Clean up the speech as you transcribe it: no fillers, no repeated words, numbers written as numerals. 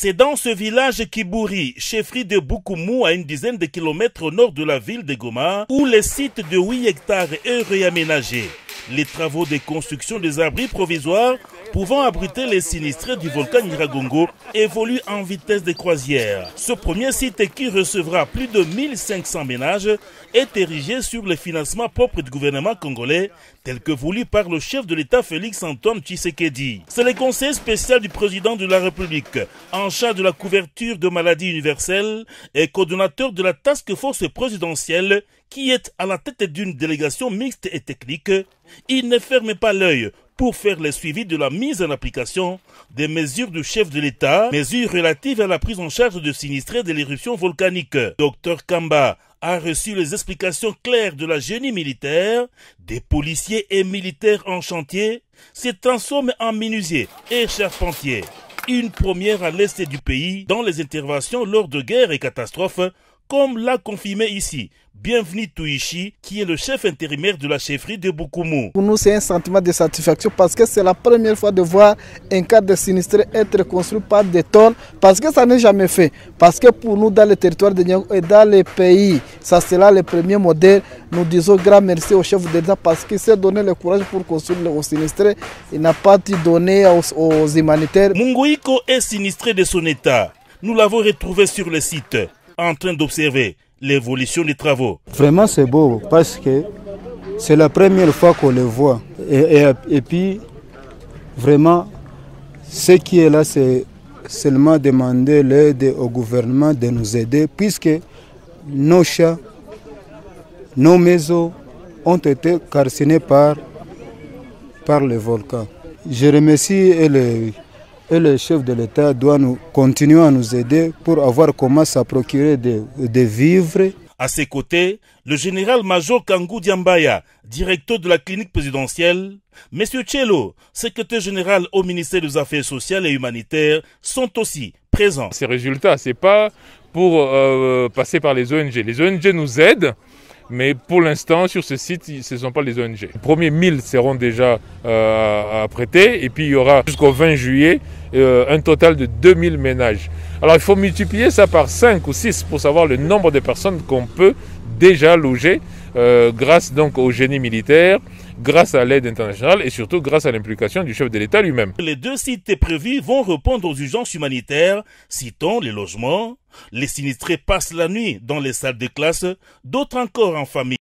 C'est dans ce village Kiburi, chefferie de Bukumu à une dizaine de kilomètres au nord de la ville de Goma, où le site de 8 hectares est réaménagé. Les travaux de construction des abris provisoires pouvant abriter les sinistrés du volcan Nyiragongo évoluent en vitesse de croisière. Ce premier site qui recevra plus de 1500 ménages est érigé sur le financement propre du gouvernement congolais tel que voulu par le chef de l'État Félix-Antoine Tshisekedi. C'est le conseiller spécial du président de la République en charge de la couverture de maladies universelles et coordonnateur de la task force présidentielle qui est à la tête d'une délégation mixte et technique. Il ne ferme pas l'œil pour faire le suivi de la mise en application des mesures du chef de l'État, mesures relatives à la prise en charge de sinistrés de l'éruption volcanique. Dr Kamba a reçu les explications claires de la génie militaire, des policiers et militaires en chantier, se transforment en menuisiers et charpentiers. Une première à l'est du pays dans les interventions lors de guerres et catastrophes, comme l'a confirmé ici Bienvenu Touichi, qui est le chef intérimaire de la chefferie de Bukumu. Pour nous, c'est un sentiment de satisfaction parce que c'est la première fois de voir un cadre de sinistré être construit par des tonnes, parce que ça n'est jamais fait. Parce que pour nous, dans le territoire de Niango et dans les pays, ça sera le premier modèle. Nous disons grand merci au chef de l'État parce qu'il s'est donné le courage pour construire les sinistrés. Il n'a pas tout donné aux humanitaires. Munguiko est sinistré de son état. Nous l'avons retrouvé sur le site, en train d'observer l'évolution des travaux. Vraiment c'est beau parce que c'est la première fois qu'on le voit. Et puis vraiment ce qui est là c'est seulement demander l'aide au gouvernement de nous aider puisque nos chats, nos maisons ont été calcinés par le volcan. Je remercie et le chef de l'État doit continuer à nous aider pour avoir comment ça procurer des vivres. À ses côtés, le général-major Kangou Diambaya, directeur de la clinique présidentielle, M. Tchelo, secrétaire général au ministère des Affaires sociales et humanitaires, sont aussi présents. Ces résultats, ce n'est pas pour passer par les ONG. Les ONG nous aident. Mais pour l'instant, sur ce site, ce ne sont pas les ONG. Les premiers 1000 seront déjà prêtés et puis il y aura jusqu'au 20 juillet un total de 2000 ménages. Alors il faut multiplier ça par 5 ou 6 pour savoir le nombre de personnes qu'on peut déjà loger grâce donc au génie militaire, grâce à l'aide internationale et surtout grâce à l'implication du chef de l'État lui-même. Les deux sites prévus vont répondre aux urgences humanitaires, citons les logements. Les sinistrés passent la nuit dans les salles de classe, d'autres encore en famille.